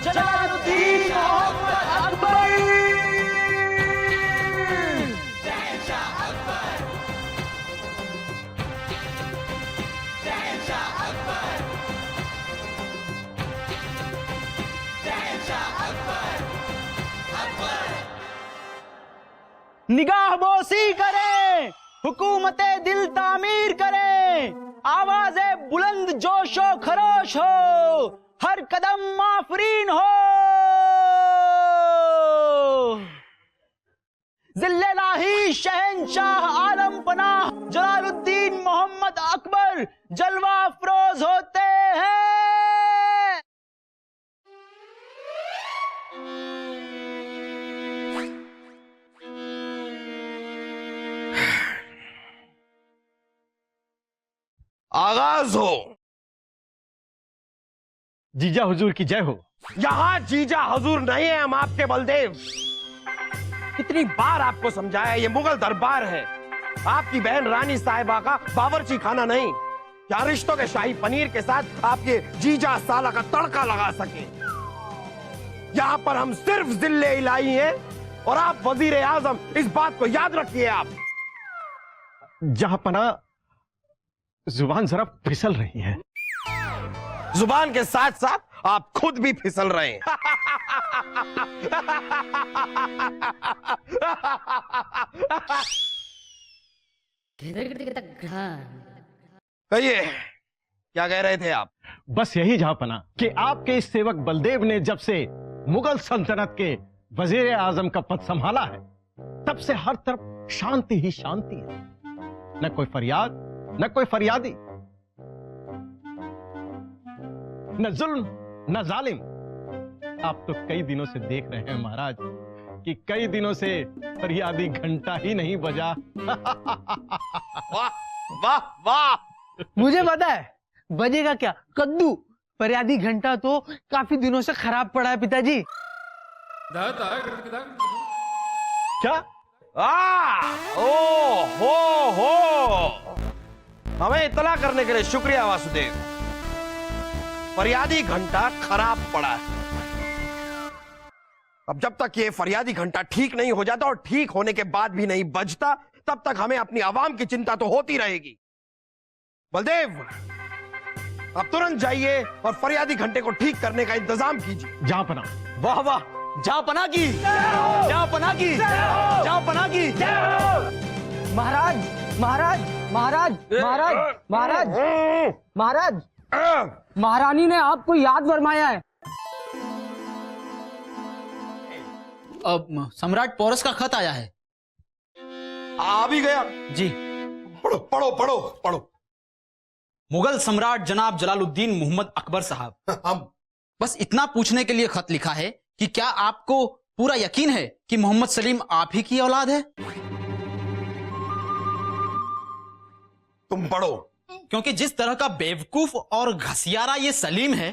जलालुद्दीन मोहम्मद अकबर। निगाह बोसी करें, हुकूमते दिल तामीर करें, आवाज़े बुलंद जोशो खरोश हो, हर कदम माफरीन हो। जिल्ले-लाही शहंशाह आलम पनाह जलालुद्दीन मोहम्मद अकबर जलवा अफरोज होते हैं। आगाज हो। जीजा हुजूर की जय हो। यहाँ जीजा हुजूर नहीं है, हम आपके बलदेव। कितनी बार आपको समझाया, ये मुगल दरबार है, आपकी बहन रानी साहिबा का बावर्ची खाना नहीं। क्या रिश्तों के शाही पनीर के साथ आपके जीजा साला का तड़का लगा सके। यहाँ पर हम सिर्फ जिले इलाही हैं और आप वजीर आजम, इस बात को याद रखिए। आप जहां पना जुबान जरा फिसल रही है। जुबान के साथ साथ आप खुद भी फिसल रहे हैं। कहिए, क्या कह रहे थे आप? बस यही जहां पना कि आपके इस सेवक बलदेव ने जब से मुगल सल्तनत के वजीर आजम का पद संभाला है, तब से हर तरफ शांति ही शांति है। न कोई फरियाद, न कोई फरियादी, न जुल्म, न जालिम। आप तो कई दिनों से देख रहे हैं महाराज कि कई दिनों से फरियादी घंटा ही नहीं बजा। वाह वाह वाह। मुझे पता है बजेगा क्या, कद्दू। फरियादी घंटा तो काफी दिनों से खराब पड़ा है पिताजी। क्या? ओ हो। हमें इत्तला करने के लिए शुक्रिया वासुदेव। फरियादी घंटा खराब पड़ा है। अब जब तक ये फरियादी घंटा ठीक नहीं हो जाता और ठीक होने के बाद भी नहीं बजता, तब तक हमें अपनी आवाम की चिंता तो होती रहेगी। बलदेव, अब तुरंत जाइए और फरियादी घंटे को ठीक करने का इंतजाम कीजिए। जहां पना। वाह वाह, जहां पना की, जहां पना की, जहां पना की। महाराज महाराज महाराज महाराज महाराज महाराज, महारानी ने आपको याद फरमाया है। अब सम्राट पोरस का खत आया है। आ भी गया जी। पढ़ो पढ़ो पढ़ो पढ़ो। मुगल सम्राट जनाब जलालुद्दीन मोहम्मद अकबर साहब, हम बस इतना पूछने के लिए खत लिखा है कि क्या आपको पूरा यकीन है कि मोहम्मद सलीम आप ही की औलाद है? तुम पढ़ो। क्योंकि जिस तरह का बेवकूफ और घसियारा ये सलीम है,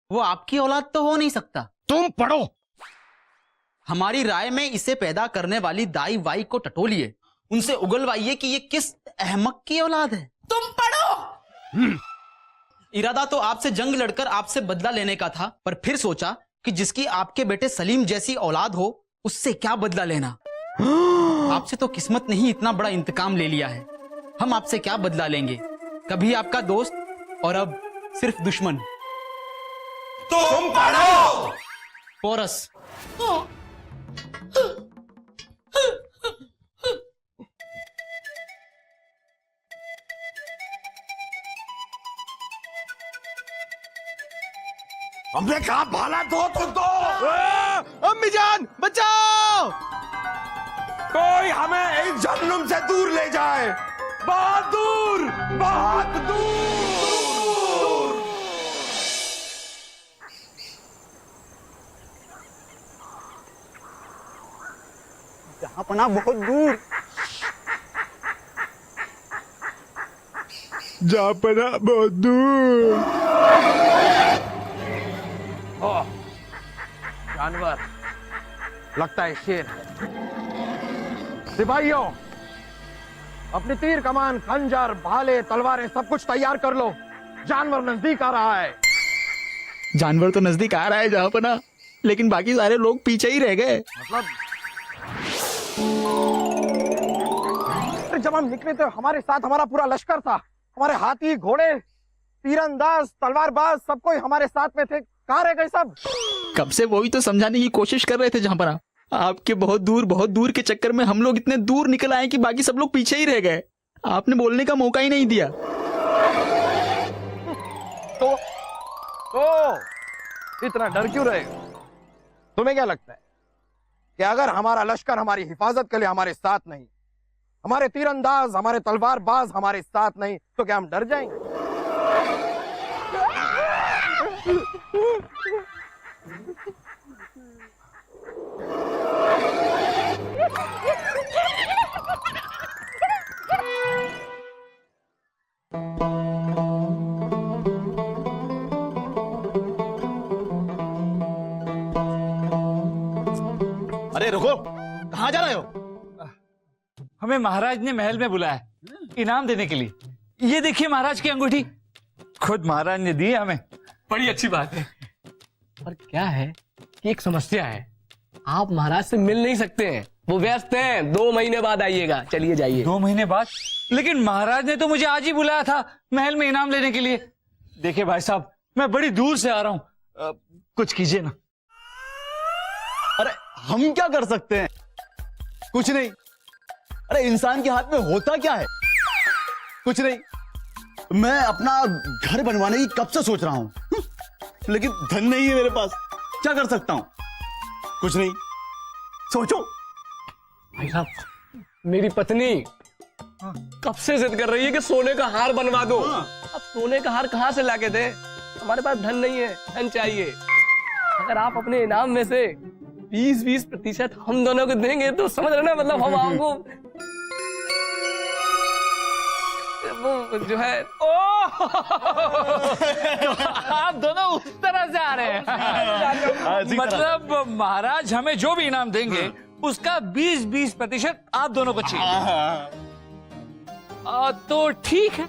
वो आपकी औलाद तो हो नहीं सकता। तुम पढ़ो। हमारी राय में इसे पैदा करने वाली दाई वाई को टटोलिए, उनसे उगलवाइए कि ये किस अहमक की औलाद है। तुम पढ़ो। इरादा तो आपसे जंग लड़कर आपसे बदला लेने का था, पर फिर सोचा कि जिसकी आपके बेटे सलीम जैसी औलाद हो, उससे क्या बदला लेना। आपसे तो किस्मत ने ही इतना बड़ा इंतकाम ले लिया है। हम आपसे क्या बदला लेंगे? कभी आपका दोस्त और अब सिर्फ दुश्मन। तुम पढ़ो। पोरस। हमने कहा भाला दो तो दो। अम्मी जान बचाओ। कोई हमें इस जहन्नुम से दूर ले जाए, बहुत दूर, बहुत दूर। जहां पना बहुत दूर। जहां पना बहुत दूर। जानवर लगता है शेर है। सिपाहियों, अपनी तीर कमान, खंजर, भाले, तलवारें सब कुछ तैयार कर लो। जानवर नजदीक आ रहा है। जानवर तो नजदीक आ रहा है जहाँपना, लेकिन बाकी सारे लोग पीछे ही रह गए। जब हम निकले तो हमारे साथ हमारा पूरा लश्कर था, हमारे हाथी, घोड़े, तीरंदाज, तलवारबाज, सब कोई हमारे साथ में थे। कहाँ रह गए सब? कब से वही तो समझाने की कोशिश कर रहे थे जहाँपना। आपके बहुत दूर के चक्कर में हम लोग इतने दूर निकल आए कि बाकी सब लोग पीछे ही रह गए। आपने बोलने का मौका ही नहीं दिया। तो इतना डर क्यों रहे? तुम्हें क्या लगता है कि अगर हमारा लश्कर हमारी हिफाजत के लिए हमारे साथ नहीं, हमारे तीरंदाज, हमारे तलवारबाज हमारे साथ नहीं, तो क्या हम डर जाएंगे? अरे रुको, कहाँ जा रहे हो? हमें महाराज ने महल में बुलाया इनाम देने के लिए। ये देखिए महाराज की अंगूठी, खुद महाराज ने दी है हमें। बड़ी अच्छी बात है। पर क्या है कि एक समस्या है, आप महाराज से मिल नहीं सकते हैं, वो व्यस्त हैं। 2 महीने बाद आइएगा। चलिए जाइए। 2 महीने बाद? लेकिन महाराज ने तो मुझे आज ही बुलाया था महल में इनाम लेने के लिए। देखिए भाई साहब, मैं बड़ी दूर से आ रहा हूँ, कुछ कीजिए ना। अरे हम क्या कर सकते हैं? कुछ नहीं। अरे इंसान के हाथ में होता क्या है? कुछ नहीं। मैं अपना घर बनवाने की कब से सोच रहा हूं, लेकिन धन नहीं है मेरे पास। क्या कर सकता हूं? कुछ नहीं। सोचो। भाई साहब, मेरी पत्नी कब से जिद कर रही है कि सोने का हार बनवा दो। अब सोने का हार कहाँ से लाके दे? हमारे पास धन नहीं है, धन चाहिए। अगर आप अपने इनाम में से 20% हम दोनों को देंगे तो समझ रहे ना, मतलब हम आपको वो जो है। आप दोनों उस तरह से आ रहे हैं। मतलब महाराज हमें जो भी इनाम देंगे उसका 20% आप दोनों को चाहिए। तो ठीक है,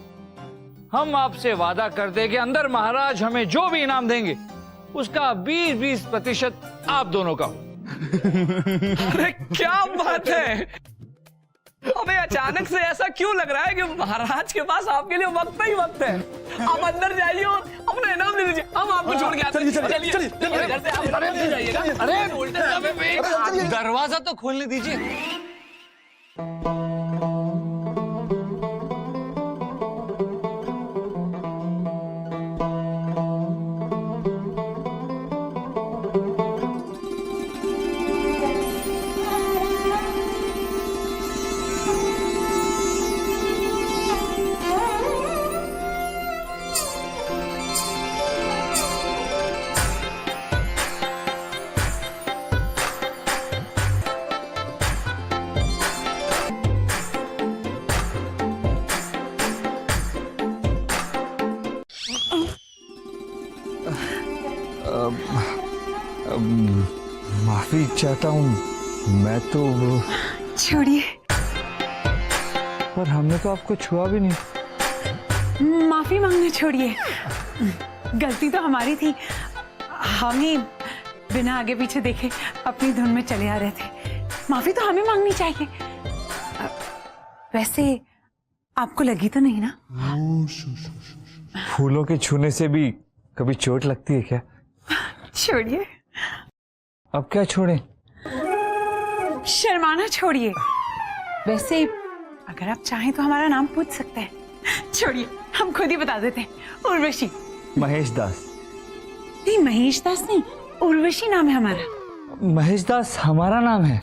हम आपसे वादा करते हैं कि अंदर महाराज हमें जो भी इनाम देंगे उसका 20% आप दोनों का। अरे क्या बात है, हमें अचानक से ऐसा क्यों लग रहा है कि महाराज के पास आपके लिए वक्त ही वक्त है। आप अंदर जाइए और अपना इनाम ले लीजिए, हम आपको छोड़ के आते हैं। चलिए घर से आप अंदर जाइएगा। अरे उल्टे समय पे दरवाजा तो खोलने दीजिए। माफी चाहता हूँ, मैं तो। छोड़िए। पर हमने तो आपको छुआ भी नहीं। माफी मांगना छोड़िए, गलती तो हमारी थी। हम ही बिना आगे पीछे देखे अपनी धुन में चले आ रहे थे। माफी तो हमें मांगनी चाहिए। वैसे आपको लगी तो नहीं ना? फूलों के छूने से भी कभी चोट लगती है क्या? छोड़िए। अब क्या छोड़ें? शर्माना छोड़िए। वैसे अगर आप चाहें तो हमारा नाम पूछ सकते हैं। छोड़िए, हम खुद ही बता देते हैं। उर्वशी। महेश दास। नहीं, महेश दास नहीं, उर्वशी नाम है हमारा। महेश दास हमारा नाम है?